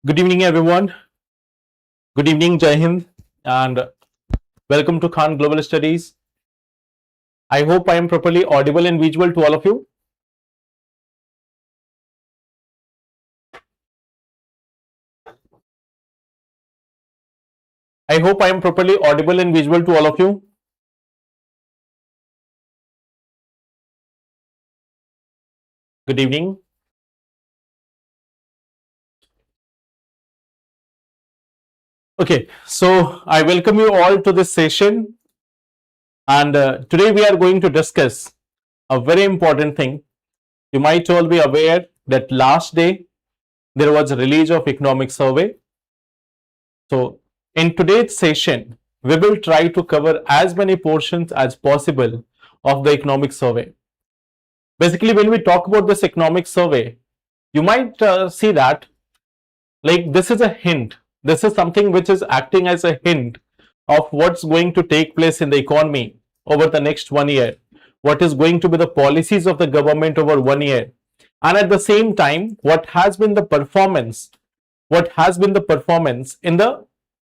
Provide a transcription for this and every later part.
Good evening, everyone. Good evening, Jai Hind, and welcome to Khan Global Studies. I hope I am properly audible and visual to all of you. I hope I am properly audible and visual to all of you. Good evening. Okay, so I welcome you all to this session, and today we are going to discuss a very important thing. You might all be aware that last day there was a release of economic survey. So in today's session, we will try to cover as many portions as possible of the economic survey. Basically, when we talk about this economic survey, you might see that like this is a hint. This is something which is acting as a hint of what's going to take place in the economy over the next 1 year, what is going to be the policies of the government over 1 year, and at the same time, what has been the performance in the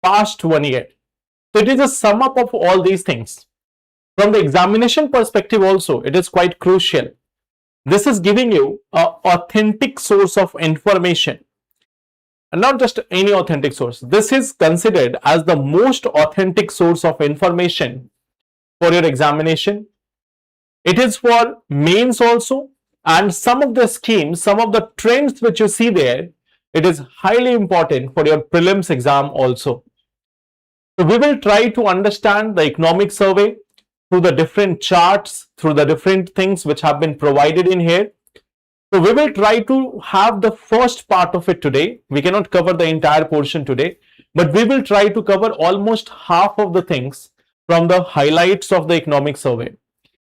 past 1 year. So it is a sum up of all these things. From the examination perspective also, it is quite crucial. This is giving you an authentic source of information, and not just any authentic source. This is considered as the most authentic source of information for your examination. It is for mains also, and some of the schemes, some of the trends which you see there, it is highly important for your prelims exam also. So we will try to understand the economic survey through the different charts, through the different things which have been provided in here. So we will try to have the first part of it today. We cannot cover the entire portion today, but we will try to cover almost half of the things from the highlights of the economic survey.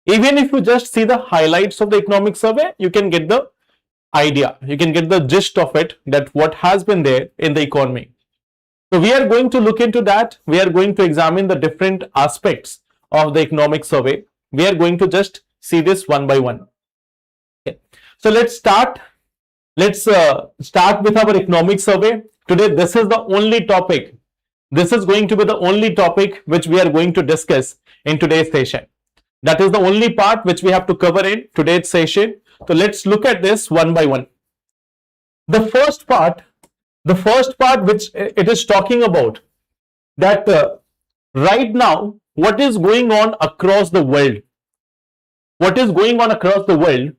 Even if you just see the highlights of the economic survey, you can get the idea, you can get the gist of it, that what has been there in the economy. So we are going to look into that. We are going to examine the different aspects of the economic survey. We are going to just see this one by one. Okay. So let's start. Let's start with our economic survey. Today, this is the only topic. This is going to be the only topic which we are going to discuss in today's session. That is the only part which we have to cover in today's session. So let's look at this one by one. The first part which it is talking about, that right now, what is going on across the world? What is going on across the world?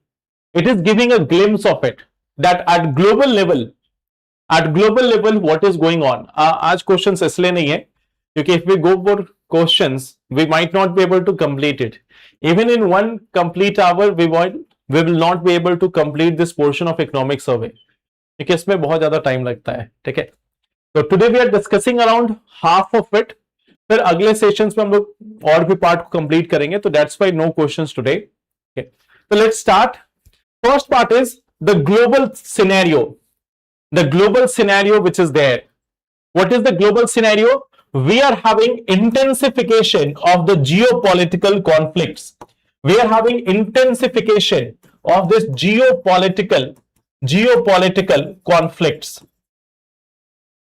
It is giving a glimpse of it, that at global level, what is going on. आज questions इसलिए नहीं है क्योंकि if we go for questions, we might not be able to complete it. Even in one complete hour, we will not be able to complete this portion of economic survey. क्योंकि इसमें बहुत ज्यादा time लगता है. ठीक है. So today we are discussing around half of it. फिर अगले सेशंस में हम लोग और भी पार्ट को कंप्लीट करेंगे. तो that's why no questions today. Okay. So let's start. First part is the global scenario. The global scenario which is there. What is the global scenario? We are having intensification of the geopolitical conflicts. We are having intensification of this geopolitical conflicts.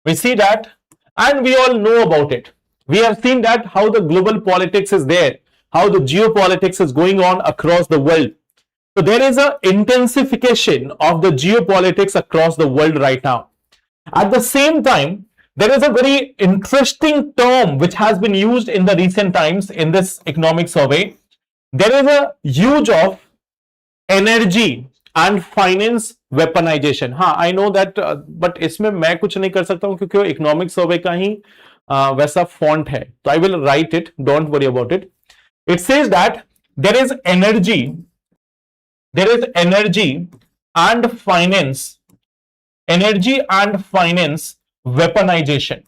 We see that, and we all know about it. We have seen that how the global politics is there, how the geopolitics is going on across the world. So there is an intensification of the geopolitics across the world right now. At the same time, there is a very interesting term which has been used in the recent times in this economic survey. There is a use of energy and finance weaponization. हाँ, I know that, but इसमें मैं कुछ नहीं कर सकता हूँ क्योंकि economic survey का ही वैसा फॉन्ट है. तो I will write it. Don't worry about it. It says that there is energy and finance weaponization.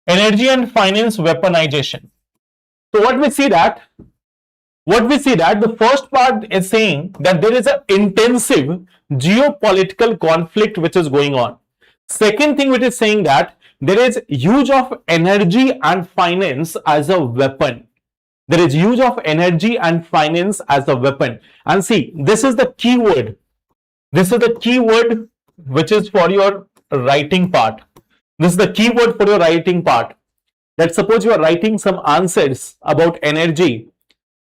Energy and finance weaponization. So what we see that the first part is saying that there is an intensive geopolitical conflict which is going on. Second thing which is saying that there is use of energy and finance as a weapon. There is use of energy and finance as a weapon. And see, this is the key word. This is the key word which is for your writing part. This is the keyword for your writing part. Let's suppose you are writing some answers about energy,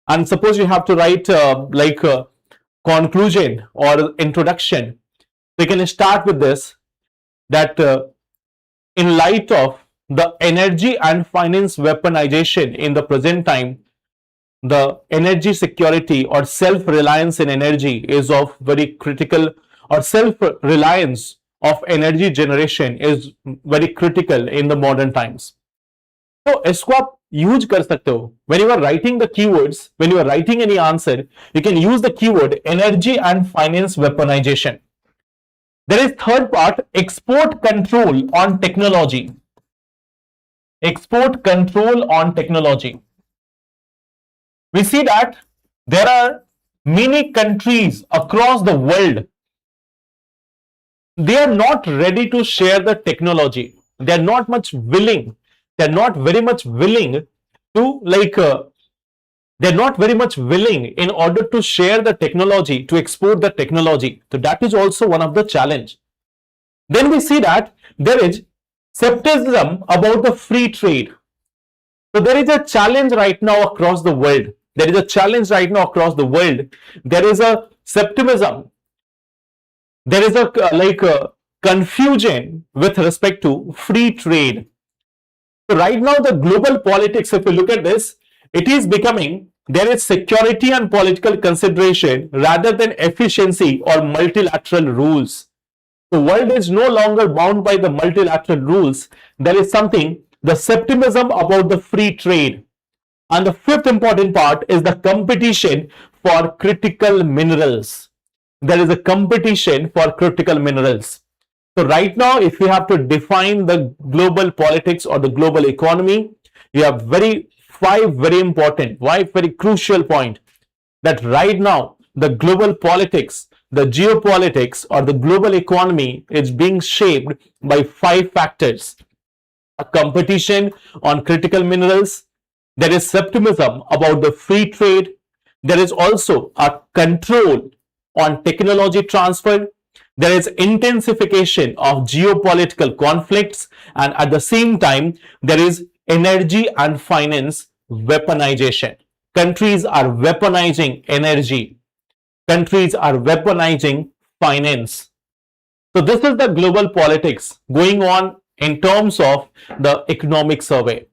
and suppose you have to write like a conclusion or introduction. We can start with this, that in light of the energy and finance weaponization in the present time, the energy security or self-reliance in energy is of very critical, or self-reliance of energy generation is very critical in the modern times. तो इसको आप use कर सकते हो when you are writing the keywords, when you are writing any answer, you can use the keyword energy and finance weaponization. There is third part, export control on technology. Export control on technology. We see that there are many countries across the world. They are not ready to share the technology. They are not much willing. They're not very much willing to they're not very much willing in order to share the technology, to export the technology. So that is also one of the challenge. Then we see that there is skepticism about the free trade. So there is a challenge right now across the world. There is a challenge right now across the world. There is a skepticism. There is a confusion with respect to free trade. So right now the global politics, if you look at this, it is becoming, there is security and political consideration rather than efficiency or multilateral rules. The world is no longer bound by the multilateral rules. There is something, the skepticism about the free trade. And the fifth important part is the competition for critical minerals. There is a competition for critical minerals. So right now, if you have to define the global politics or the global economy, you have five very important, very crucial point, that right now the global politics, the geopolitics or the global economy is being shaped by 5 factors. A competition on critical minerals, there is skepticism about the free trade, there is also a control on technology transfer, there is intensification of geopolitical conflicts, and at the same time, there is energy and finance weaponization. Countries are weaponizing energy. Countries are weaponizing finance. So this is the global politics going on in terms of the economic survey.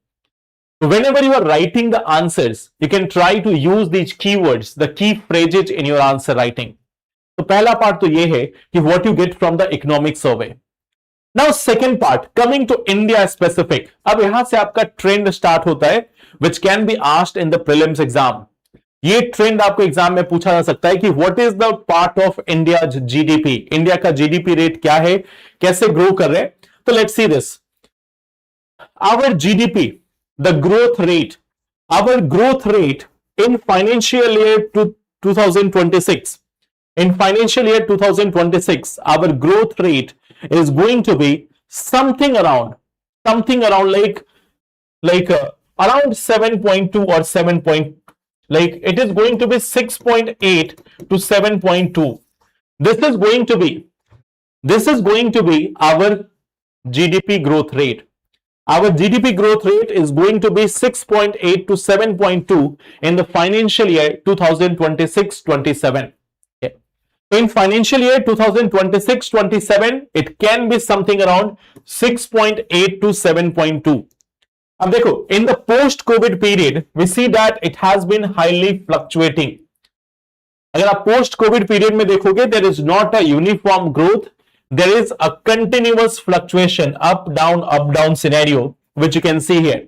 So whenever you are writing the answers, you can try to use these keywords, the key phrases in your answer writing. तो पहला part तो ये है कि what you get from the economic survey. Now second part, coming to India specific. अब यहां से आपका ट्रेंड स्टार्ट होता है which can be asked in the prelims exam. ये ट्रेंड आपको एग्जाम में पूछा जा सकता है कि what is the part of India GDP. India का जीडीपी रेट क्या है, कैसे ग्रो कर रहे हैं. तो let's see this. Our GDP, the growth rate, our growth rate in financial year 2026. In financial year 2026, our growth rate is going to be something around around 7.2 or 7. It is going to be 6.8 to 7.2. This is going to be our GDP growth rate. Our GDP growth rate is going to be 6.8 to 7.2 in the financial year 2026-27. In financial year 2026-27, it can be something around 6.8 to 7.2. अब देखो, in the post-COVID period, we see that it has been highly fluctuating. अगर आप post-COVID period में देखोगे, there is not a uniform growth. There is a continuous fluctuation, up down scenario, which you can see here.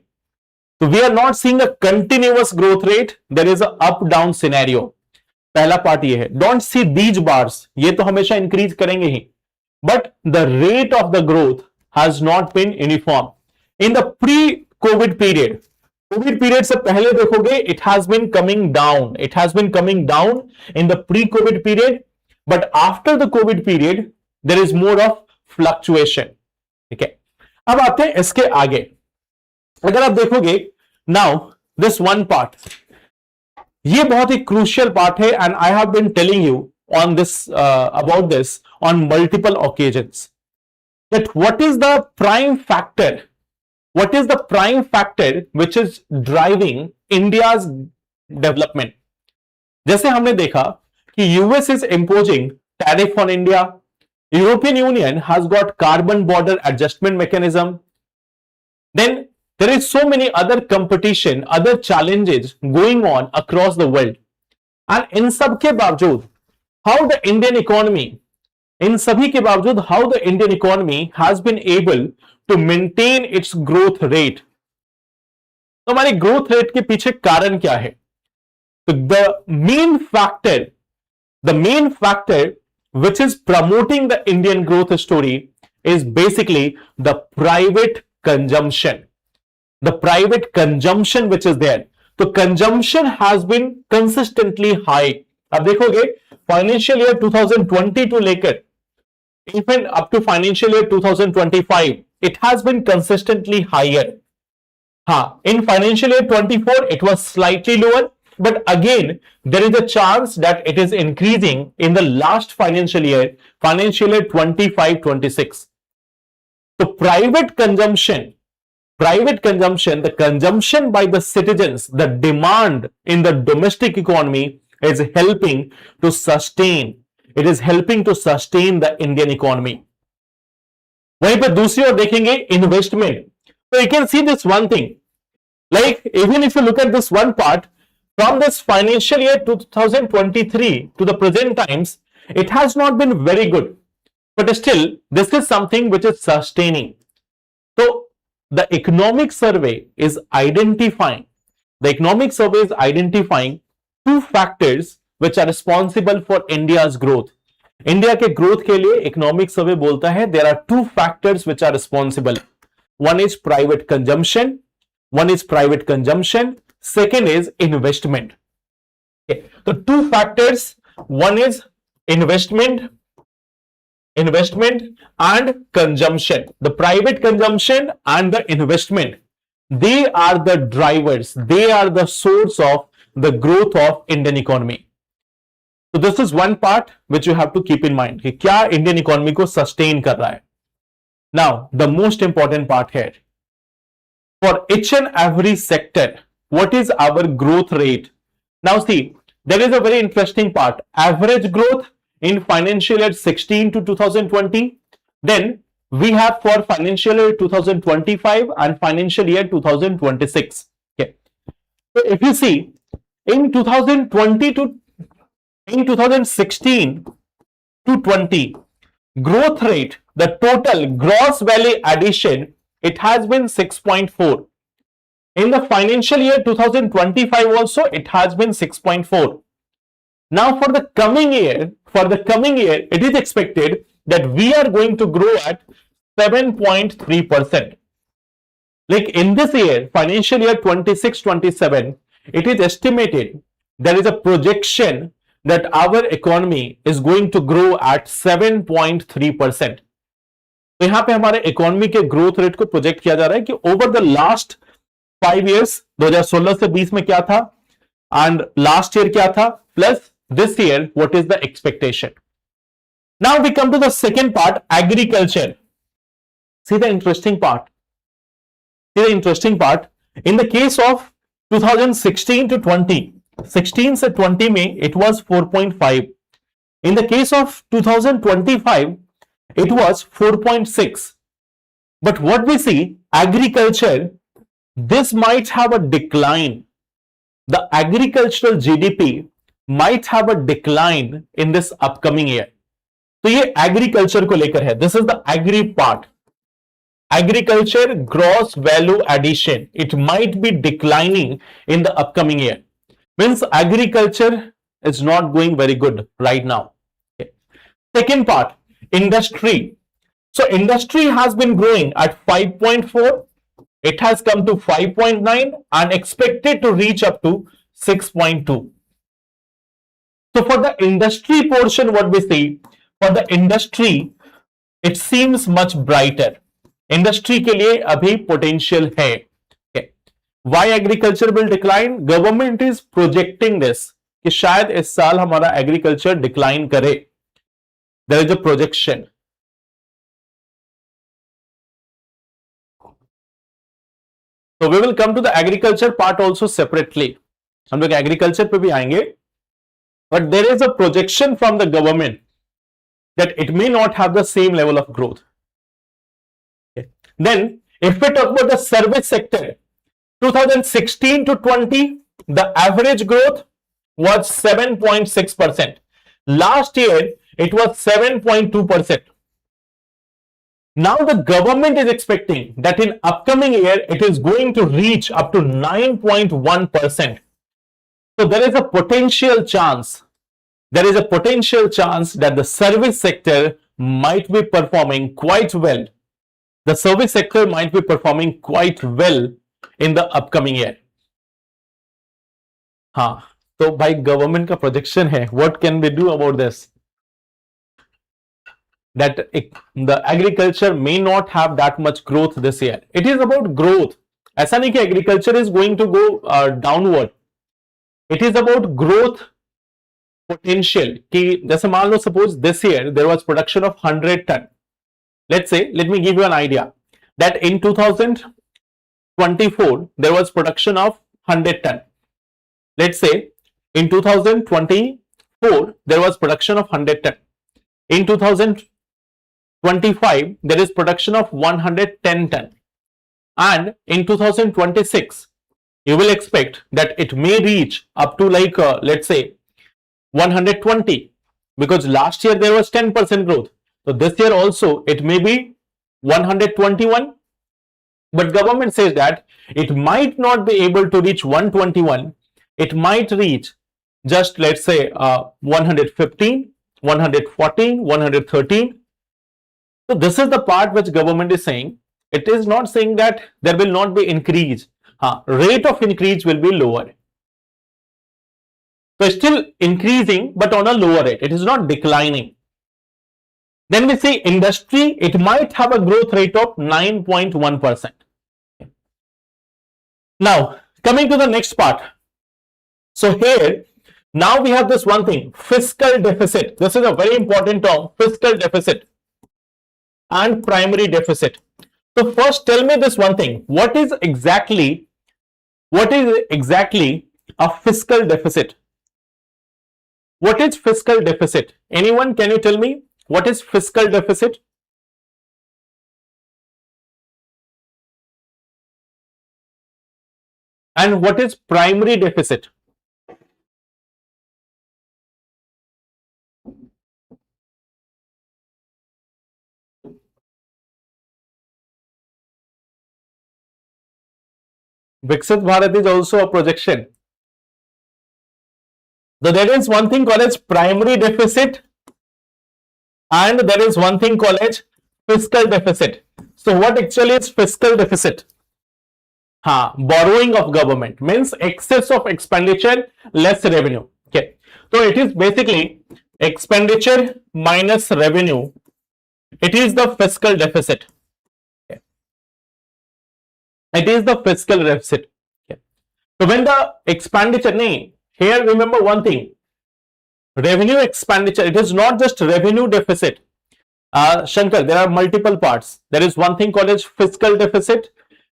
So we are not seeing a continuous growth rate. There is a up down scenario. पहला part ये है, don't see these bars, ये तो हमेशा increase करेंगे ही, but the rate of the growth has not been uniform. In the pre covid period, covid period से पहले देखोगे it has been coming down in the pre covid period, but after the covid period there is more of fluctuation. ठीक है, अब आते हैं इसके आगे. अगर आप देखोगे नाउ दिस वन पार्ट, ये बहुत ही क्रूशियल पार्ट है, and I have been telling you on this about this on multiple occasions. That what is the prime factor? What is the prime factor which is driving India's development? जैसे हमने देखा कि US is imposing tariff on India. European Union has got carbon border adjustment mechanism. Then there is so many other competition, other challenges going on across the world. And in सब के बावजूद, how the Indian economy, इन सभी के बावजूद how the Indian economy has been able to maintain its growth rate. तो हमारी growth rate के पीछे कारण क्या है? The main factor which is promoting the Indian growth story is basically the private consumption. The private consumption which is there. So consumption has been consistently high. अब देखोगे financial year 2020 to लेकर even up to financial year 2025, it has been consistently higher. In financial year 24, it was slightly lower, but again, there is a chance that it is increasing in the last financial year 25-26. So private consumption, the consumption by the citizens, the demand in the domestic economy is helping to sustain. It is helping to sustain the Indian economy. वहीं पर दूसरी ओर देखेंगे investment. So you can see this one thing. Like even if you look at this one part, from this financial year 2023 to the present times, it has not been very good. But still, this is something which is sustaining. So the economic survey is identifying two factors which are responsible for India's growth. India के growth के लिए economic survey बोलता है there are two factors which are responsible. One is private consumption. Second is investment. Okay. So two factors. One is investment and consumption. The private consumption and the investment. They are the drivers. They are the source of the growth of Indian economy. So this is one part which you have to keep in mind कि क्या Indian economy को sustain कर रहा है. Now the most important part here, for each and every sector, what is our growth rate? Now see, there is a very interesting part. Average growth in financial year 16 to 2020. Then we have for financial year 2025 and financial year 2026. Okay. So if you see, in 2016 to 20, growth rate, the total gross value addition, it has been 6.4. In the financial year 2025 also, it has been 6.4. Now for the coming year, it is expected that we are going to grow at 7.3%. Like in this year, financial year 26-27, it is estimated, there is a projection that our economy is going to grow at 7.3%. तो यहाँ पे हमारे economy के growth rate को project किया जा रहा है कि ओवर द लास्ट 5 years, 2016 से 20 में क्या था एंड लास्ट ईयर क्या था, plus this year what is the expectation. Now we come to the second part, agriculture. See the interesting part. In the case of 2016 to 20, 16 से 20 में it was 4.5. In the case of 2025, it was 4.6. But what we see, agriculture, this might have a decline. The agricultural GDP might have a decline in this upcoming year. तो ये agriculture को लेकर है. This is the agri part. Agriculture gross value addition, it might be declining in the upcoming year. Means agriculture is not going very good right now. Okay. Second part, industry. So industry has been growing at 5.4. It has come to 5.9 and expected to reach up to 6.2. So for the industry portion, what we see, for the industry, it seems much brighter. Industry के लिए अभी potential है. Why agriculture will decline? Government is projecting this कि शायद इस साल हमारा agriculture decline करे. There is a projection. So we will come to the agriculture part also separately. हम लोग एग्रीकल्चर पे भी आएंगे. But there is a projection from the government that it may not have the same level of growth. Okay. Then, if we talk about the service sector, 2016 to 20, the average growth was 7.6%. Last year, it was 7.2%. Now the government is expecting that in upcoming year, it is going to reach up to 9.1%. So there is a potential chance, that the service sector might be performing quite well. The service sector might be performing quite well in the upcoming year. हाँ, तो भाई government का projection है. What can we do about this? That the agriculture may not have that much growth this year. It is about growth. ऐसा नहीं कि agriculture is going to go downward. It is about growth potential. कि जैसे मान लो suppose this year there was production of 100 ton. Let's say, let me give you an idea that in 2024 there was production of 100 ton. Let's say in 2024 there was production of 100 ton. In 2025 there is production of 110 ton, and in 2026 you will expect that it may reach up to like let's say 120, because last year there was 10% growth. So this year also it may be 121, but government says that it might not be able to reach 121. It might reach just let's say 115, 114, 113. So this is the part which government is saying. It is not saying that there will not be increase. Rate of increase will be lower. So still increasing, but on a lower rate. It is not declining. Then we see industry, it might have a growth rate of 9.1%. Now, coming to the next part. So here, now we have this one thing, fiscal deficit. This is a very important term, fiscal deficit and primary deficit. So first tell me this one thing, what is exactly a fiscal deficit? What is fiscal deficit? Anyone, can you tell me what is fiscal deficit? And what is primary deficit? Viksit Bharat is also a projection. So there is one thing called as primary deficit and there is one thing called as fiscal deficit. So what actually is fiscal deficit? Borrowing of government means excess of expenditure, less revenue. Okay. So it is basically expenditure minus revenue. It is the fiscal deficit. Okay. It is the fiscal deficit. Okay. So when the expenditure, here remember one thing, revenue expenditure, it is not just revenue deficit. Shankar, there are multiple parts. There is one thing called as fiscal deficit.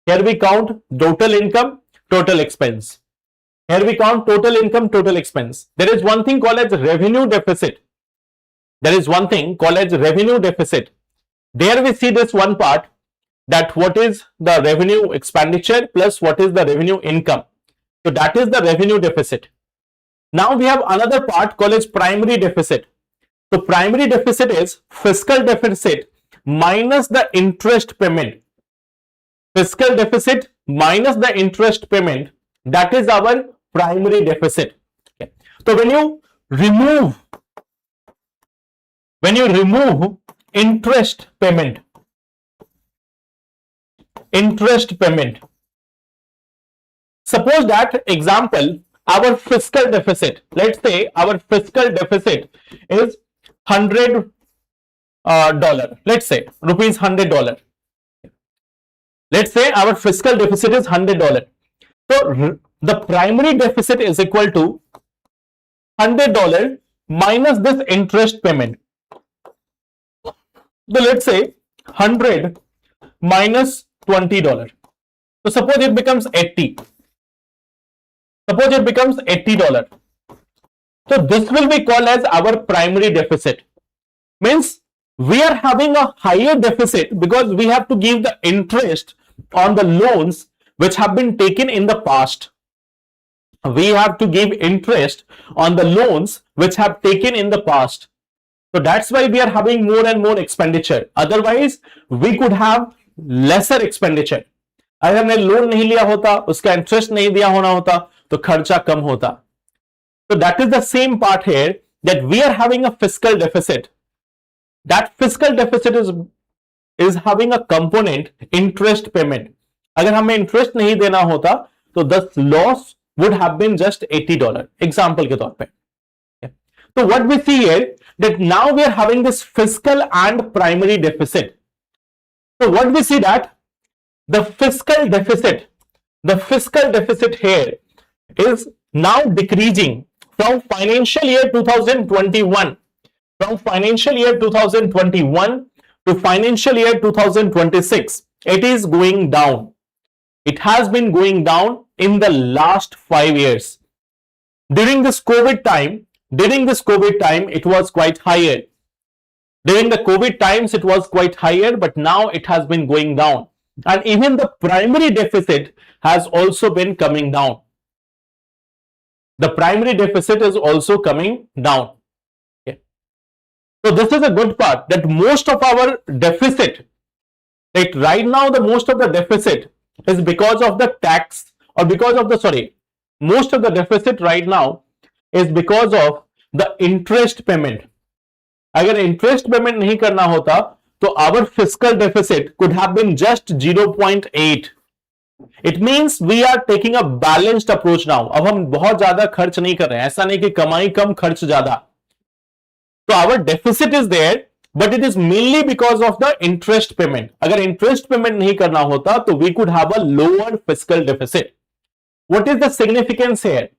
Here we count total income, total expense. Here we count total income, total expense. There is one thing called as revenue deficit. There is one thing called as revenue deficit. There we see this one part, that what is the revenue expenditure plus what is the revenue income. So that is the revenue deficit. Now we have another part called as primary deficit. So primary deficit is fiscal deficit minus the interest payment. Fiscal deficit minus the interest payment, that is our primary deficit. Okay. So when you remove interest payment, suppose that example, our fiscal deficit, let's say our fiscal deficit is $100, let's say rupees $100. Let's say our fiscal deficit is $100. So the primary deficit is equal to $100 minus this interest payment. So let's say 100 minus $20. So suppose it becomes 80. Suppose it becomes $80. So this will be called as our primary deficit. Means we are having a higher deficit because we have to give the interest on the loans which have been taken in the past. We have to give interest on the loans which have taken in the past. So that's why we are having more and more expenditure. Otherwise, we could have lesser expenditure. अगर हमने loan नहीं लिया होता, उसका interest नहीं दिया होना होता, तो खर्चा कम होता. So that is the same part here, that we are having a fiscal deficit. That fiscal deficit is having a component interest payment. अगर हमें इंटरेस्ट नहीं देना होता, तो the loss would have been just $80. Example के तौर पे. So what we see here, that now we are having this fiscal and primary deficit. So what we see that the fiscal deficit here is now decreasing from financial year 2021, to financial year 2026. It is going down. It has been going down in the last 5 years. During this COVID time, it was quite higher. During the COVID times, it was quite higher, but now it has been going down. And even the primary deficit has also been coming down. The primary deficit is also coming down. Okay. So this is a good part, that most of our deficit, right now the most of the deficit is because of the tax, or because of the, most of the deficit right now is because of the interest payment. अगर interest payment नहीं करना होता, तो our fiscal deficit could have been just 0.8. It means we are taking a balanced approach now. अब हम बहुत ज्यादा खर्च नहीं कर रहे हैं. ऐसा नहीं कि कमाई कम खर्च ज्यादा. So our deficit is there, but it is mainly because of the interest payment. अगर interest payment नहीं करना होता, तो we could have a lower fiscal deficit. What is the significance here?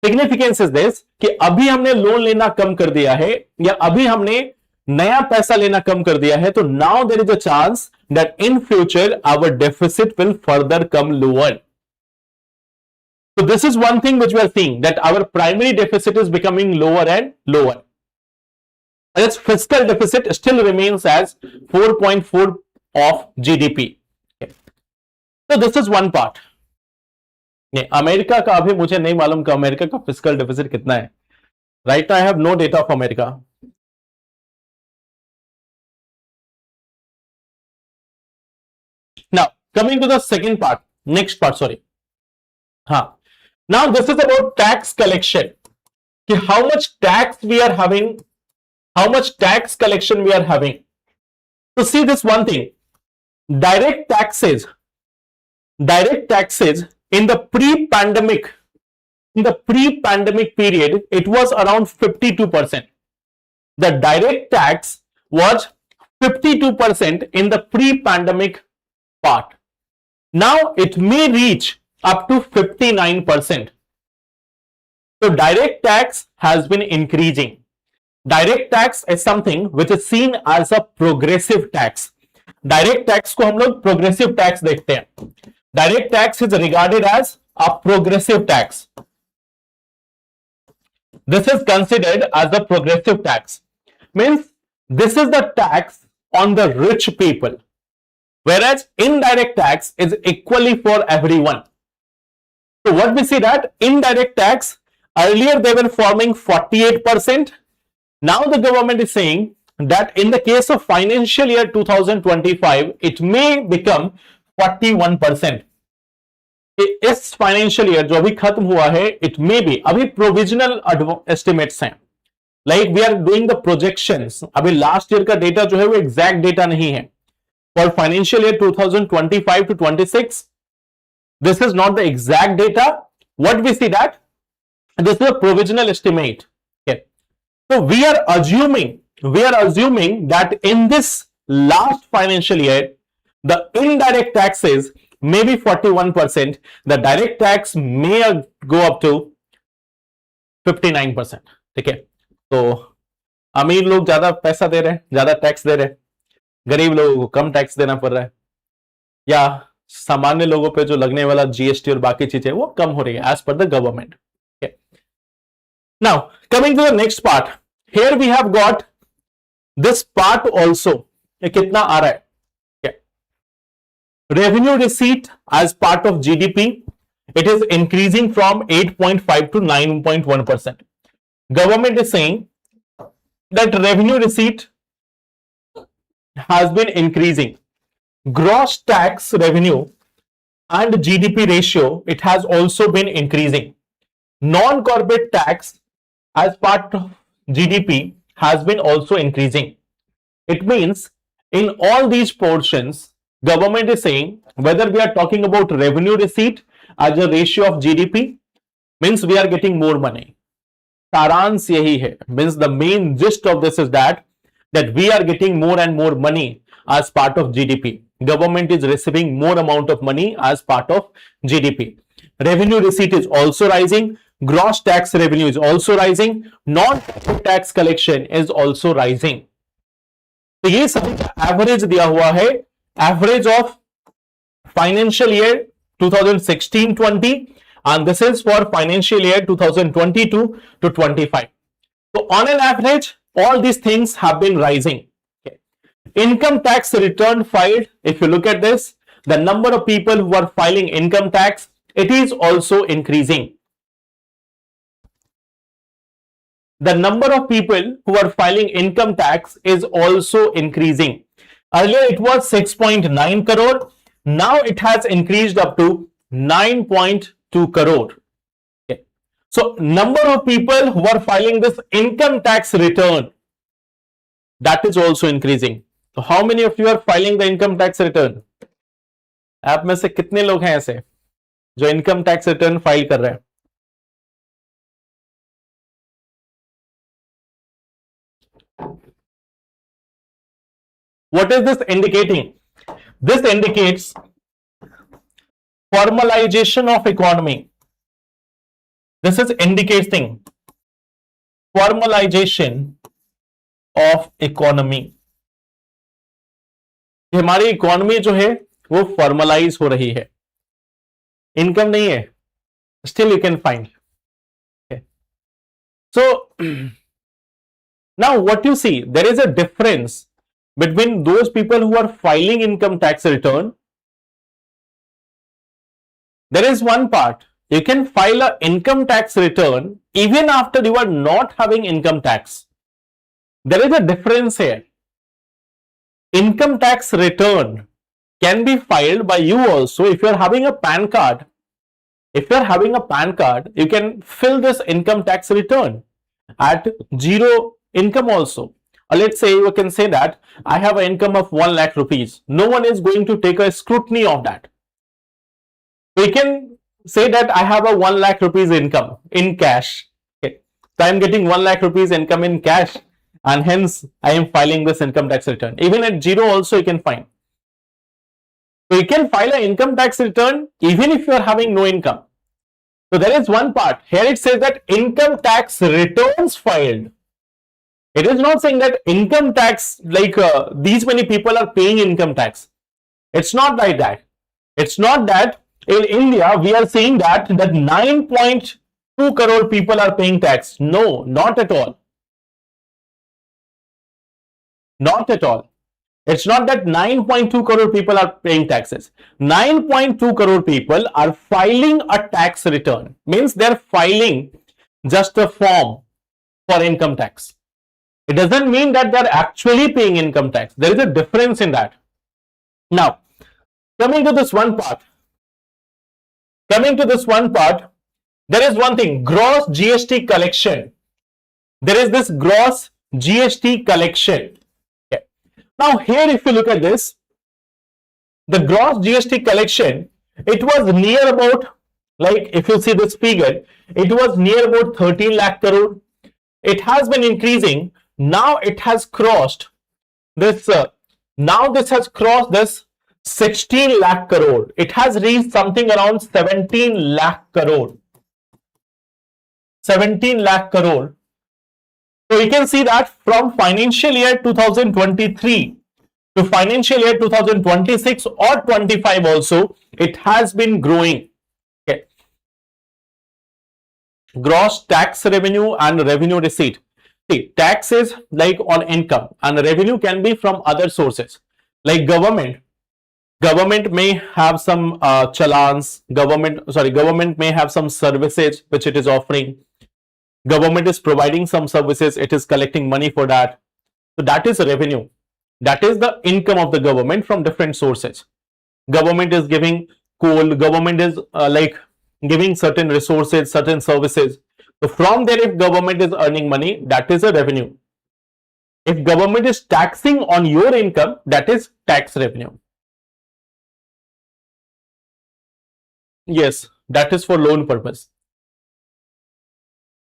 Significance is this, कि अभी हमने loan लेना कम कर दिया है, या अभी हमने नया पैसा लेना कम कर दिया है, तो now there is a chance that in future our deficit will further come lower. So this is one thing which we are seeing, that our primary deficit is becoming lower and lower. And its fiscal deficit still remains as 4.4 of GDP. Okay. So this is one part. America का अभी मुझे नहीं मालूम कि America का fiscal deficit कितना है. Right I have no data of America. Now coming to the second part, next part, sorry. हाँ, now this is about tax collection, कि how much tax we are having, how much tax collection we are having. तो see this one thing, direct taxes in the pre-pandemic period, it was around 52%. The direct tax was 52% in the pre-pandemic part. Now it may reach up to 59%. So direct tax has been increasing. Direct tax is something which is seen as a progressive tax. Direct tax को हम लोग progressive tax देखते हैं. Direct tax is regarded as a progressive tax. This is considered as a progressive tax. Means this is the tax on the rich people, whereas indirect tax is equally for everyone. So what we see, that indirect tax, earlier they were forming 48%. Now the government is saying that in the case of financial year 2025, it may become 41%. इस financial year जो अभी खत्म हुआ है, it may be, अभी provisional estimates हैं, like we are doing the projections. अभी last year का डेटा जो है वो एग्जैक्ट डेटा नहीं है. For financial year 2025 to 26, this is not the exact data. What we see, that this is a provisional estimate. Okay. So we are assuming that in this last financial year, the indirect taxes may be 41%, the direct tax may go up to 59%। ठीक है, तो अमीर लोग ज्यादा पैसा दे रहे हैं, ज्यादा टैक्स दे रहे हैं, गरीब लोगों को कम टैक्स देना पड़ रहा है, या सामान्य लोगों पे जो लगने वाला जीएसटी और बाकी चीजें वो कम हो रही है as per the government. Now coming to the next part, here we have got this part also. ये कितना आ रहा है? Revenue receipt as part of GDP, it is increasing from 8.5 to 9.1%. Government is saying that revenue receipt has been increasing. Gross tax revenue and GDP ratio, it has also been increasing. Non-corporate tax as part of GDP has been also increasing. It means in all these portions, government is saying whether we are talking about revenue receipt as a ratio of GDP, means we are getting more money. सारांश यही है, means the main gist of this is that we are getting more and more money as part of GDP. Government is receiving more amount of money as part of GDP. Revenue receipt is also rising. Gross tax revenue is also rising. Non-tax collection is also rising. तो ये सभी का average दिया हुआ है, average of financial year 2016-20, and this is for financial year 2022 to 25. So on an average, all these things have been rising. Okay. Income tax return filed, if you look at this, the number of people who are filing income tax, it is also increasing. The number of people who are filing income tax is also increasing. Earlier it was 6.9 crore. Now it has increased up to 9.2 crore. Okay. So number of people who are filing this income tax return, that is also increasing. So how many of you are filing the income tax return? आप में से कितने लोग हैं ऐसे जो income tax return file कर रहे हैं? What is this indicating? This indicates formalization of economy. This is indicating formalization of economy. हमारी इकोनॉमी जो है वो फॉर्मलाइज हो रही है, इनकम नहीं है, still you can find. Okay. So now what you see, there is a difference between those people who are filing income tax return. There is one part, you can file an income tax return even after you are not having income tax. There is a difference here. Income tax return can be filed by you also if you are having a PAN card. If you are having a PAN card, you can fill this income tax return at zero income also. Or let's say you can say that I have an income of 1 lakh rupees. No one is going to take a scrutiny of that. We can say that I have a 1 lakh rupees income in cash. Okay. So I am getting 1 lakh rupees income in cash, and hence I am filing this income tax return. Even at zero also you can find. So you can file an income tax return even if you are having no income. So there is one part. Here it says that income tax returns filed. It is not saying that income tax, like these many people are paying income tax. It's not like that. It's not that in India we are saying that 9.2 crore people are paying tax. No, not at all. Not at all. It's not that 9.2 crore people are paying taxes. 9.2 crore people are filing a tax return. Means they're filing just a form for income tax. It doesn't mean that they're actually paying income tax. There is a difference in that. Now, coming to this one part, there is one thing, gross GST collection. There is this gross GST collection. Okay. Now, here if you look at this, the gross GST collection, it was near about, like if you see this figure, it was near about 13 lakh crore. It has been increasing. Now it has crossed this, now this has crossed this 16 lakh crore. It has reached something around 17 lakh crore. 17 lakh crore. So you can see that from financial year 2023 to financial year 2026 or 25 also, it has been growing. Okay. Gross tax revenue and revenue receipt. See, tax is like on income and revenue can be from other sources like government. Government may have some challans, government may have some services which it is offering. Government is providing some services, it is collecting money for that. So that is revenue. That is the income of the government from different sources. Government is giving coal, government is giving certain resources, certain services. So from there, if government is earning money, that is a revenue. If government is taxing on your income, that is tax revenue. Yes, that is for loan purpose.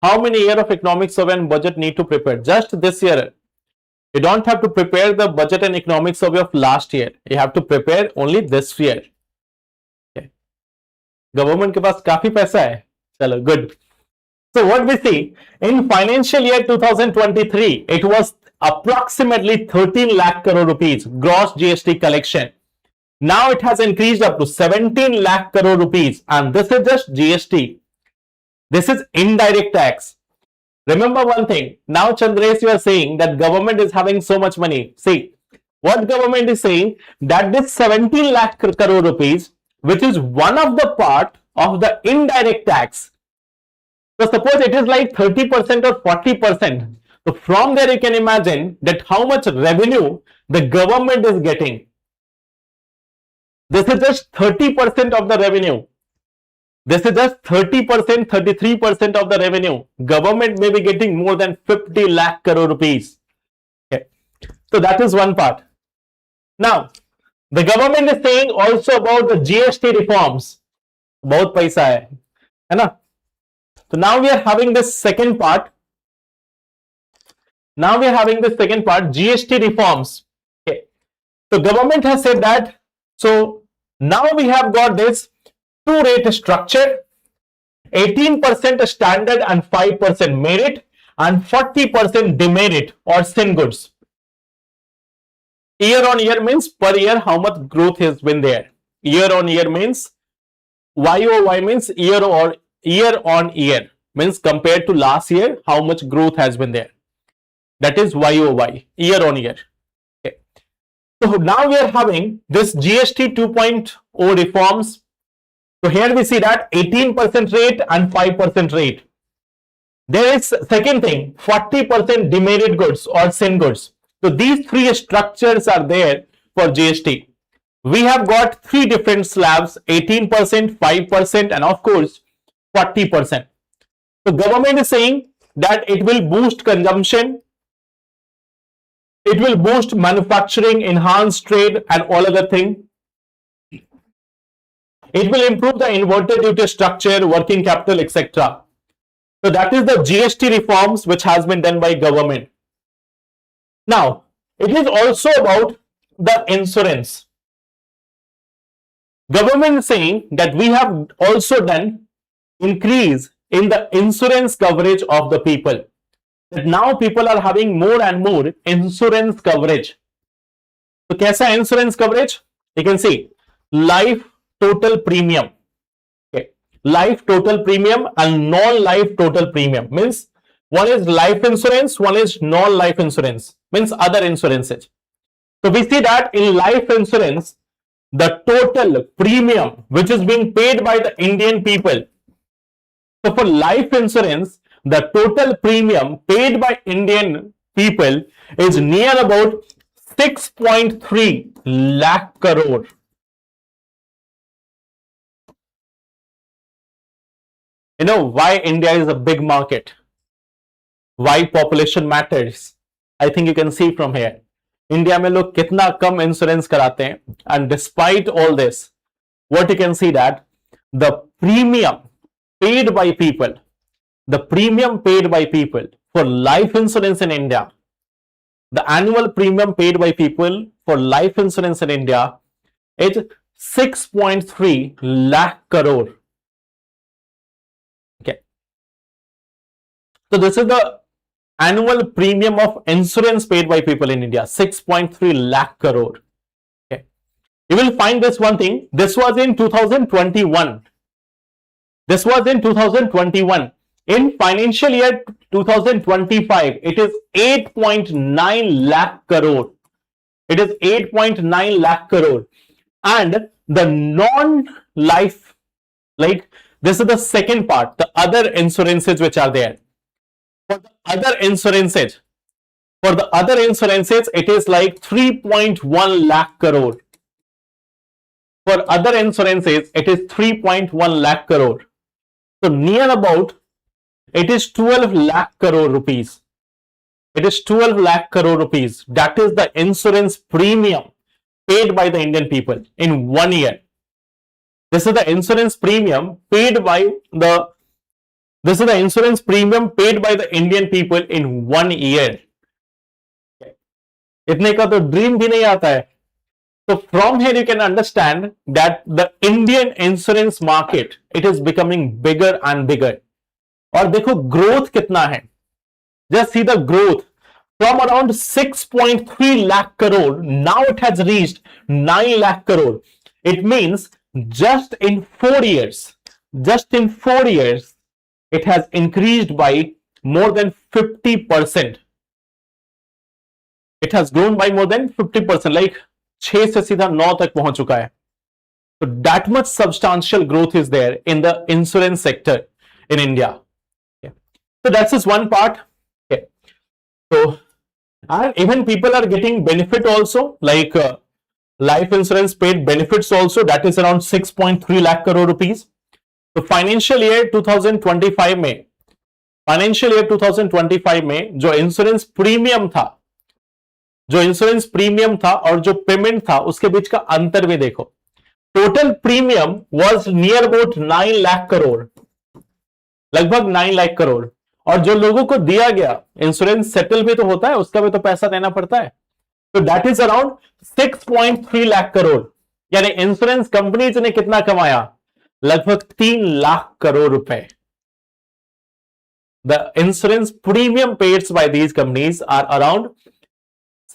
How many year of economic survey and budget need to prepare? Just this year. You don't have to prepare the budget and economic survey of last year. You have to prepare only this year. Okay. Government के पास काफी पैसा है. चलो, good. So what we see in financial year 2023, it was approximately 13 lakh crore rupees gross GST collection. Now it has increased up to 17 lakh crore rupees, and this is just GST. This is indirect tax. Remember one thing, now Chandresh, you are saying that government is having so much money. See, what government is saying, that this 17 lakh crore rupees, which is one of the part of the indirect tax. So suppose it is like 30% or 40%. So from there you can imagine that how much revenue the government is getting. This is just 30% of the revenue. This is just 30%, 33% of the revenue. Government may be getting more than 50 lakh crore rupees. Okay. So that is one part. Now, the government is saying also about the GST reforms. बहुत पैसा है ना? So now we are having this second part. Now we are having this second part, GST reforms. Okay. So government has said that. So now we have got this two rate structure, 18% standard and 5% merit and 40% demerit or sin goods. Year on year means per year how much growth has been there. Year on year means YOY means year on year means compared to last year how much growth has been there. That is YOY, year on year. Okay. So now we are having this GST 2.0 reforms. So here we see that 18% rate and 5% rate. There is second thing, 40% demerit goods or sin goods. So these three structures are there for GST. We have got three different slabs, 18%, 5% and of course 40%. So government is saying that it will boost consumption, it will boost manufacturing, enhance trade and all other things. It will improve the inverted duty structure, working capital, etc. So that is the GST reforms which has been done by government. Now, it is also about the insurance. Government is saying that we have also done increase in the insurance coverage of the people. That now people are having more and more insurance coverage. So, kaisa insurance coverage? You can see life total premium. Okay. Life total premium and non-life total premium means one is life insurance, one is non-life insurance, means other insurances. So we see that in life insurance, the total premium which is being paid by the Indian people. So for life insurance, the total premium paid by Indian people is near about 6.3 lakh crore. You know why India is a big market? Why population matters? I think you can see from here. India में लोग कितना कम insurance कराते हैं, and despite all this, what you can see that the premium paid by people, for life insurance in India, the annual premium paid by people for life insurance in India is 6.3 lakh crore. Okay. So this is the annual premium of insurance paid by people in India, 6.3 lakh crore. Okay. You will find this one thing. This was in 2021. This was in 2021. In financial year 2025, it is 8.9 lakh crore. It is 8.9 lakh crore. And the non-life, like this is the second part, the other insurances which are there. For the other insurances, it is like 3.1 lakh crore. For other insurances, it is 3.1 lakh crore. So near about, it is 12 lakh crore rupees. It is 12 lakh crore rupees. That is the insurance premium paid by the Indian people in 1 year. This is the insurance premium paid by the Indian people in 1 year. इतने का तो dream भी नहीं आता है. So from here you can understand that the Indian insurance market, it is becoming bigger and bigger. और देखो growth कितना है. Just see the growth from around 6.3 lakh crore. Now it has reached 9 lakh crore. It means just in 4 years, it has increased by more than 50%. It has grown by more than 50%, like 6 से सीधा 9 तक पहुंच चुका है. So that much substantial growth is there in the insurance sector in India. Okay. So that's just one part. Okay. So, and even people are getting benefit also, like life insurance paid benefits also, that is around 6.3 lakh crore rupees. तो financial year 2025 में जो insurance premium था और जो payment था उसके बीच का अंतर भी देखो. Total premium was near about 9 lakh crore, लगभग 9 लाख करोड़. और जो लोगों को दिया गया इंश्योरेंस सेटल भी तो होता है, उसका भी तो पैसा देना पड़ता है. तो that is around 6.3 lakh crore. यानी इंश्योरेंस कंपनीज ने कितना कमाया? लगभग 3 लाख करोड़ रुपए. The insurance premium paid by these companies are around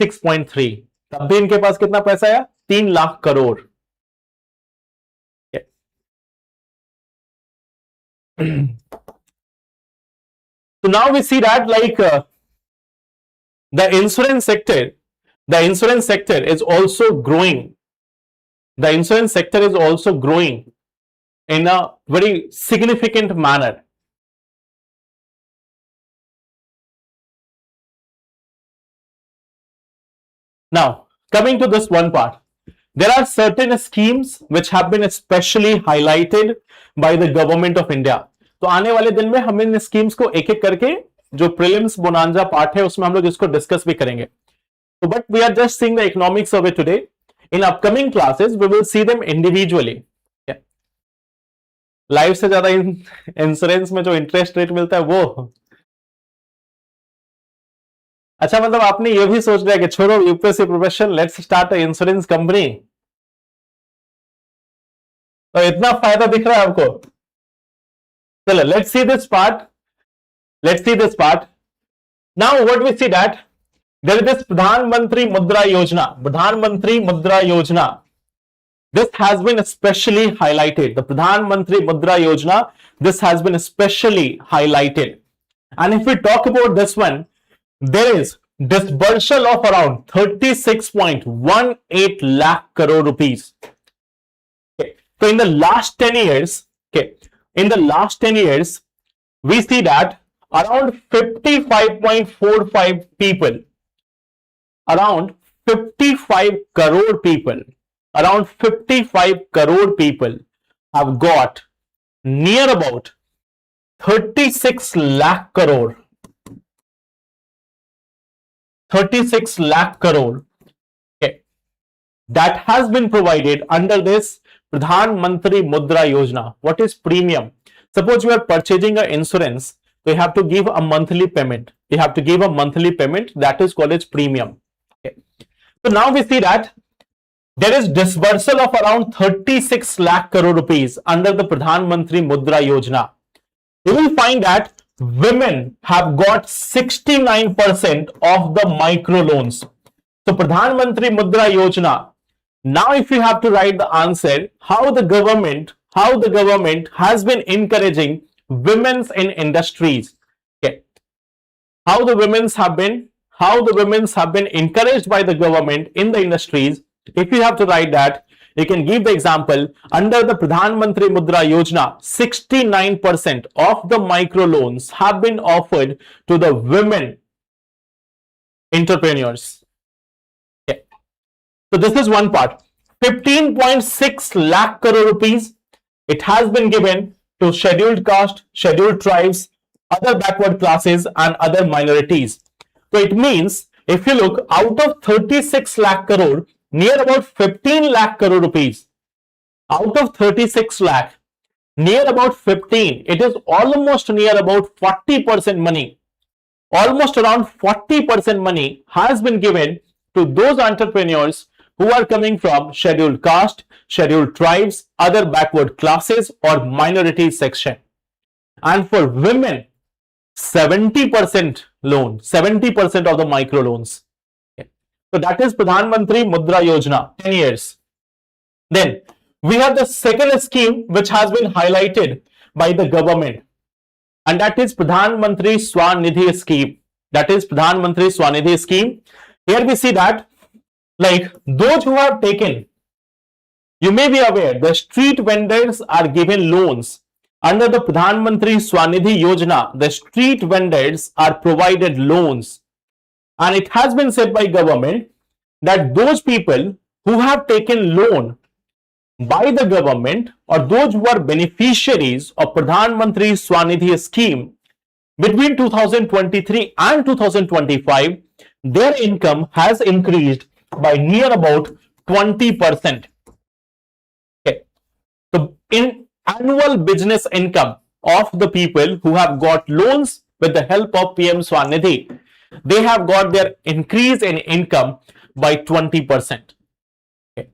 6.3. तब भी इनके पास कितना पैसा आया? 3 lakh crore. So now we see that like the insurance sector is also growing. The insurance sector is also growing in a very significant manner. Now, coming to this one part, there are certain schemes which have been especially highlighted by the government of India. तो आने वाले दिन में हम इन schemes को एक एक करके जो प्रीलिम्स बोनांजा पार्ट है उसमें हम लोग इसको डिस्कस भी करेंगे. तो but we are just seeing the economics of it today. In upcoming classes we will see them individually. Life से ज्यादा इंश्योरेंस में जो इंटरेस्ट रेट मिलता है वो. अच्छा, मतलब आपने ये भी सोच लिया कि छोड़ो UPSC profession, let's start a insurance company. तो इतना फायदा दिख रहा है आपको. चलो, let's see this part. Now what we see that there is this Pradhan Mantri Mudra Yojana. This has been especially highlighted. The Pradhan Mantri Mudra Yojana, this has been especially highlighted. And if we talk about this one, there is disbursal of around 36.18 lakh crore rupees. Okay. So in the last 10 years, we see that around 55.45 people, around 55 crore people have got near about 36 lakh crore. 36 lakh crore. Okay. That has been provided under this Pradhan Mantri Mudra Yojana. What is premium? Suppose you are purchasing an insurance, so you have to give a monthly payment. That is called as premium. Okay. So now we see that there is disbursal of around 36 lakh crore rupees under the Pradhan Mantri Mudra Yojana. You will find that women have got 69% of the micro loans. So Pradhan Mantri Mudra Yojana. Now, if you have to write the answer, how the government has been encouraging women's in industries. Okay. How the women's have been encouraged by the government in the industries. If you have to write that, you can give the example. Under the Pradhan Mantri Mudra Yojana, 69% of the micro loans have been offered to the women entrepreneurs. Okay. So this is one part. 15.6 lakh crore rupees. It has been given to scheduled caste, scheduled tribes, other backward classes and other minorities. So it means if you look, out of 36 lakh crore, near about 15 lakh crore rupees, out of 36 lakh, near about 15, it is almost near about 40% money. Almost around 40% money has been given to those entrepreneurs who are coming from scheduled caste, scheduled tribes, other backward classes or minority section. And for women, 70% loan, 70% of the micro loans. Okay. So that is Pradhan Mantri Mudra Yojana, 10 years. Then we have the second scheme which has been highlighted by the government, and that is Pradhan Mantri SVANidhi scheme. That is Pradhan Mantri SVANidhi scheme. Here we see that, like those who have taken, you may be aware, the street vendors are given loans. Under the Pradhan Mantri SVANidhi Yojana, the street vendors are provided loans. And it has been said by government that those people who have taken loan by the government or those who are beneficiaries of Pradhan Mantri SVANidhi scheme between 2023 and 2025, their income has increased by near about 20%. Okay. So in annual business income of the people who have got loans with the help of PM SVANidhi, they have got their increase in income by 20%. Okay.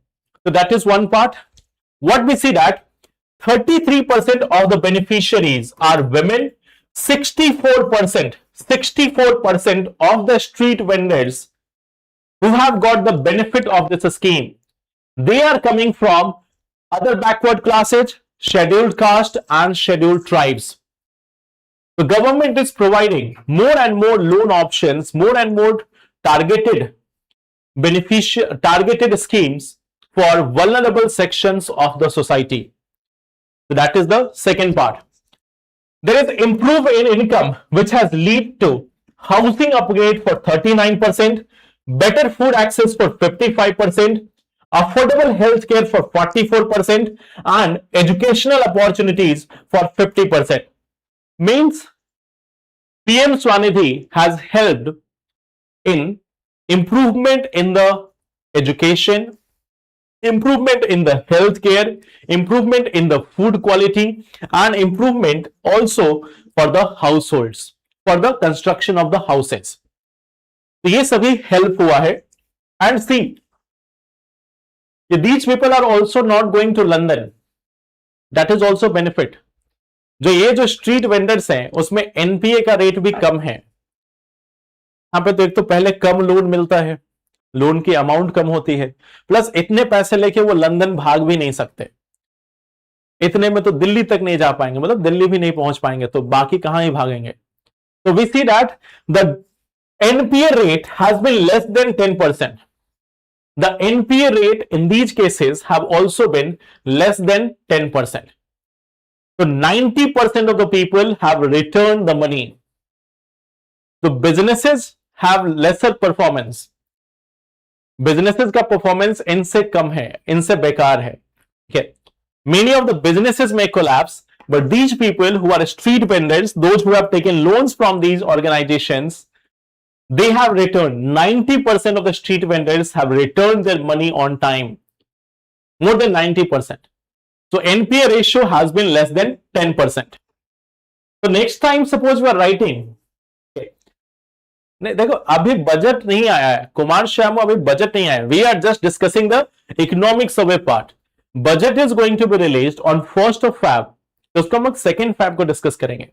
So that is one part. What we see that 33% of the beneficiaries are women, 64% of the street vendors who have got the benefit of this scheme, they are coming from other backward classes, scheduled caste and scheduled tribes. The government is providing more and more loan options, more and more targeted schemes for vulnerable sections of the society. So that is the second part. There is improvement in income which has led to housing upgrade for 39%, better food access for 55%, affordable health care for 44% and educational opportunities for 50%. Means PM SVANidhi has helped in improvement in the education, improvement in the health care, improvement in the food quality and improvement also for the households, for the construction of the houses. तो ये सभी help हुआ है. And see, these people are also not going to London. That is also benefit. जो ये जो street vendors हैं उसमें एनपीए का रेट भी कम है. यहाँ पे तो एक तो पहले कम लोन मिलता है, लोन की अमाउंट कम होती है, प्लस इतने पैसे लेके वो लंदन भाग भी नहीं सकते. इतने में तो दिल्ली तक नहीं जा पाएंगे, मतलब दिल्ली भी नहीं पहुंच पाएंगे, तो बाकी कहां ही भागेंगे. तो we see that the NPA rate has been less than 10%. The NPA rate in these cases have also been less than 10%. So 90% of the people have returned the money. So businesses have lesser performance. Businesses का performance इनसे कम है, इनसे बेकार है. Okay. Many of the businesses may collapse, but these people who are street vendors, those who have taken loans from these organizations, they have returned. 90% of the street vendors have returned their money on time. More than 90%. So NPA ratio has been less than 10%. So next time suppose you are writing, देखो अभी budget नहीं आया है, कुमार श्याम अभी budget नहीं आया है. We are just discussing the economic survey part. Budget is going to be released on 1st of Feb. तो उसको हम 2nd Feb को डिस्कस करेंगे.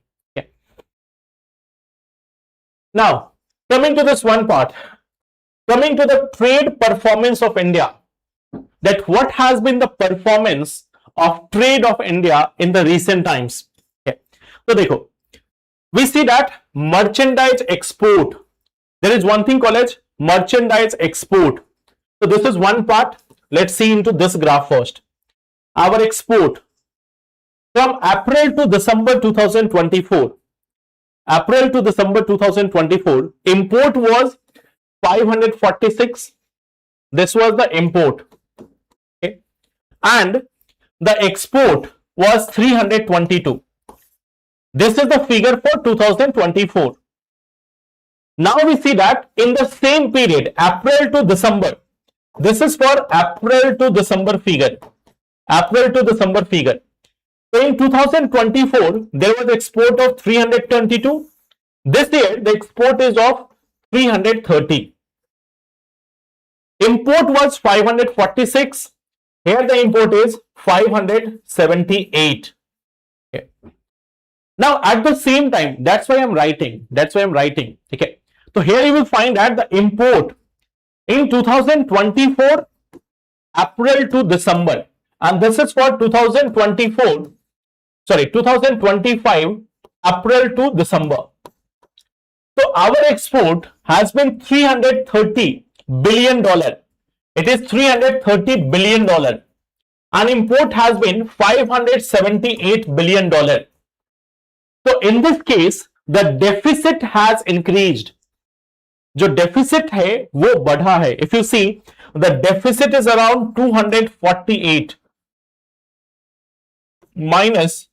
Now, coming to this one part, coming to the trade performance of India, that what has been the performance of trade of India in the recent times. Okay. So, देखो, we see that merchandise export, there is one thing called as merchandise export. So, this is one part. Let's see into this graph first. Our export from April to December 2024. April to December 2024, import was 546. This was the import. Okay. And the export was 322. This is the figure for 2024. Now we see that in the same period, April to December, this is for April to December figure. April to December figure. So in 2024, there was export of 322. This year, the export is of 330. Import was 546. Here the import is 578. Okay. Now at the same time, that's why I'm writing. Okay. So here you will find that the import in 2024, April to December, and this is for 2025, April to December. So our export has been $330 billion. It is $330 billion. And import has been $578 billion. So in this case, the deficit has increased. जो deficit है वो बढ़ा है. If you see, the deficit is around 248 minus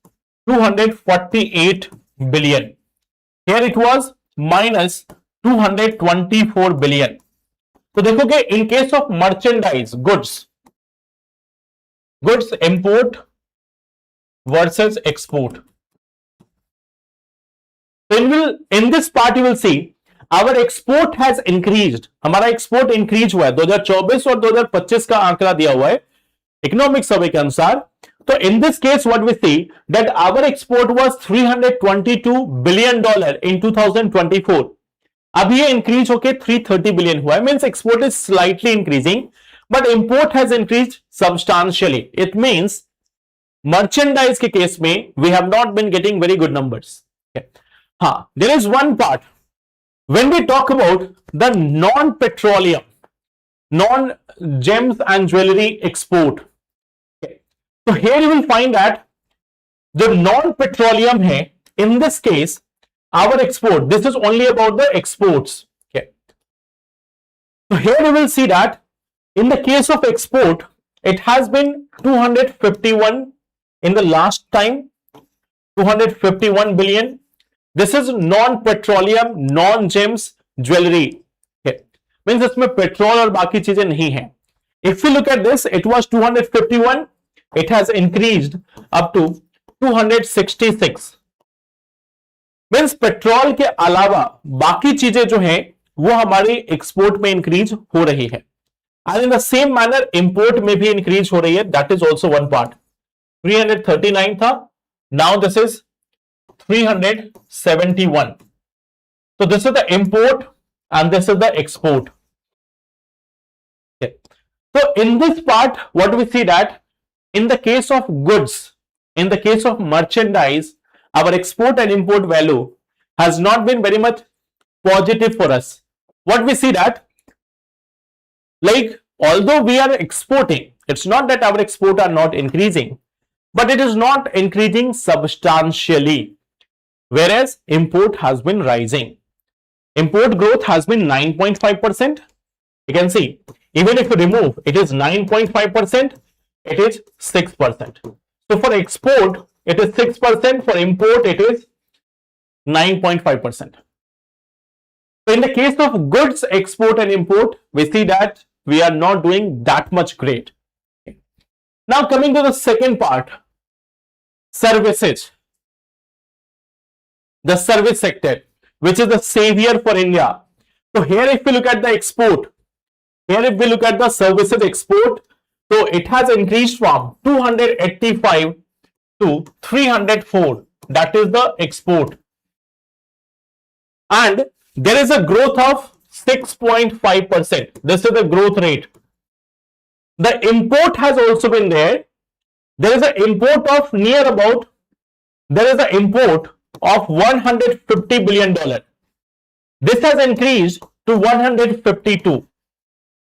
248 billion. Here it was minus 224 billion. तो देखोगे in case of merchandise goods import versus export. So in this part you will see our export has increased. हमारा export increase हुआ है. 2024 और 2025 का आंकड़ा दिया हुआ है इकोनॉमिक सर्वे के अनुसार. So in this case, what we see that our export was $322 billion in 2024. अभी ये increase होके 330 billion हुआ है. Means export is slightly increasing, but import has increased substantially. It means merchandise के केस में we have not been getting very good numbers. Okay. हाँ, there is one part when we talk about the non-petroleum, non-gems and jewelry export. So here you will find that the non-petroleum hai, in this case, our export, this is only about the exports. Okay. So here you will see that in the case of export, it has been 251 in the last time, 251 billion. This is non-petroleum, non-gems, jewelry. Okay. Means इसमें petrol और बाकी चीजें नहीं है. If you look at this, it was 251. It has increased up to 266. Means petrol के अलावा बाकी चीजें जो हैं वो हमारी एक्सपोर्ट में इंक्रीज हो रही है. And in the same manner import में भी इंक्रीज हो रही है. That is also one part. 339 था, now this is 371. So this is the import and this is the export. Okay. So in this part, what we see that in the case of goods, in the case of merchandise, our export and import value has not been very much positive for us. What we see that, like, although we are exporting, it's not that our export are not increasing, but it is not increasing substantially, whereas import has been rising. Import growth has been 9.5%. You can see, even if you remove, it is 9.5%, it is 6%. So for export, it is 6%, for import, it is 9.5%. So in the case of goods, export and import, we see that we are not doing that much great. Now coming to the second part, services. The service sector, which is the savior for India. So here if we look at the export, here if we look at the services export, so it has increased from 285 to 304. That is the export. And there is a growth of 6.5%. This is the growth rate. The import has also been there. There is an import of there is an import of $150 billion. This has increased to 152.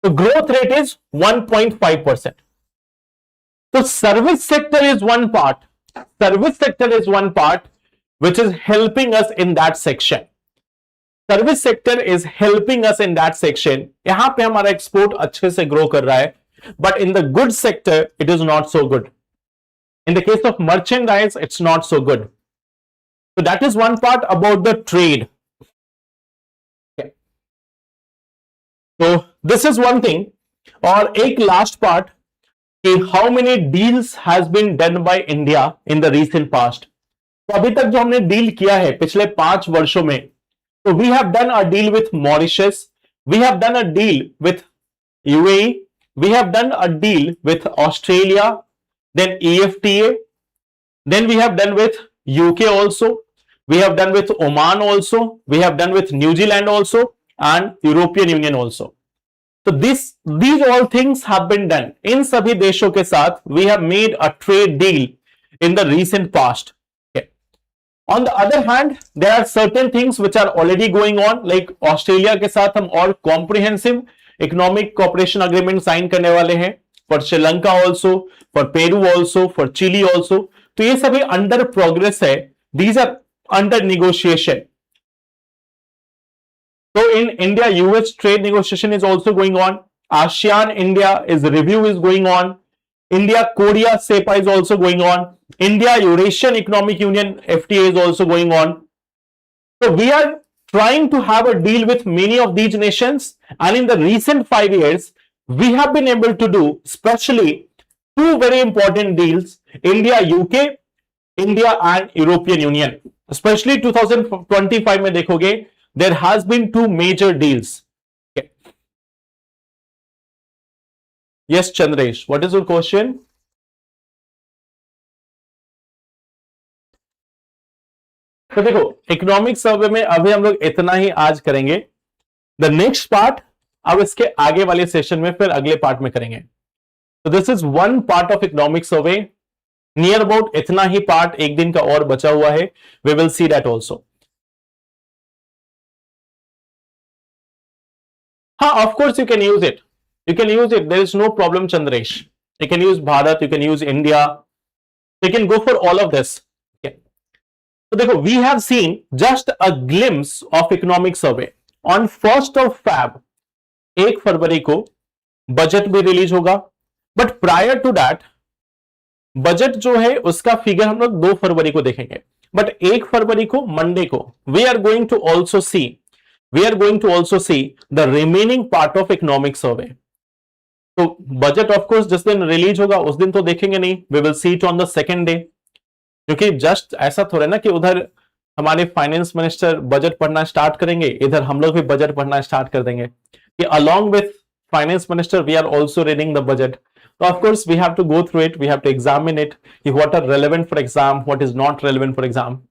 The growth rate is 1.5%. So service sector is one part. Service sector is one part which is helping us in that section. Service sector is helping us in that section. यहां पे हमारा export अच्छे से grow कर रहा है, but in the good sector it is not so good. In the case of merchandise it's not so good. So that is one part about the trade. Okay. So this is one thing. और एक last part कि how many deals has been done by India in the recent past. तो अभी तक जो हमने deal किया है पिछले 5 वर्षों में, so we have done a deal with Mauritius, we have done a deal with UAE, we have done a deal with Australia, then EFTA, then we have done with UK also, we have done with Oman also, we have done with New Zealand also, and European Union also. So these all things have been done. इन सभी देशों के साथ we have made a trade deal in the recent past. Okay. On the other hand, there are certain things which are already going on, like Australia के साथ हम और comprehensive economic cooperation agreement sign करने वाले हैं, for Sri Lanka also, for Peru also, for Chile also. तो ये सभी under progress है. These are under negotiation. So in India, US trade negotiation is also going on. ASEAN India review is going on. India Korea SEPA is also going on. India Eurasian Economic Union FTA is also going on. So we are trying to have a deal with many of these nations, and in the recent 5 years, we have been able to do especially 2 very important deals: India UK, India and European Union. Especially 2025 में देखोगे, there has been 2 major deals. Okay. Yes, Chandresh, what is your question? तो देखो, economic survey में अभी हम लोग इतना ही आज करेंगे. द नेक्स्ट पार्ट अब इसके आगे वाले सेशन में फिर अगले पार्ट में करेंगे. तो this is one part of economic survey. Near about इतना ही पार्ट एक दिन का और बचा हुआ है. We will see that also. of course you can use it. You can use it. There is no problem, Chandresh. You can use Bharat, you can use India. You can go for all of this. Okay. So देखो, we have seen just a glimpse of economic survey. On 1st of Feb, 1 फरवरी को budget भी release होगा. But prior to that, budget जो है उसका figure हम लोग 2 फरवरी को देखेंगे. बट 1 फरवरी को मंडे को we are going to also see the remaining part of economic survey. तो बजट ऑफ कोर्स जिस दिन रिलीज होगा उस दिन तो देखेंगे नहीं. we will see it on the second day. क्योंकि जस्ट ऐसा थोड़ा ना कि उधर हमारे फाइनेंस मिनिस्टर बजट पढ़ना स्टार्ट करेंगे, इधर हम लोग भी बजट पढ़ना स्टार्ट कर देंगे. कि along with finance minister we are also reading the budget. So of course we have to go through it, we have to examine it, what are relevant for exam, what is not relevant for exam,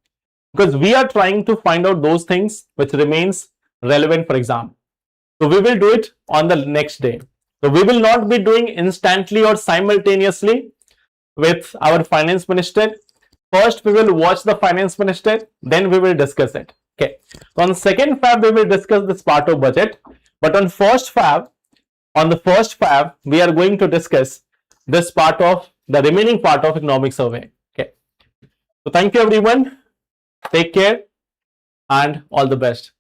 because we are trying to find out those things which remains relevant for exam. So we will do it on the next day. So we will not be doing instantly or simultaneously with our finance minister. First we will watch the finance minister, then we will discuss it. Okay. So on 2nd Feb we will discuss this part of budget, but on 1st Feb we are going to discuss this part of the remaining part of economic survey. Okay. So thank you everyone. Take care and all the best.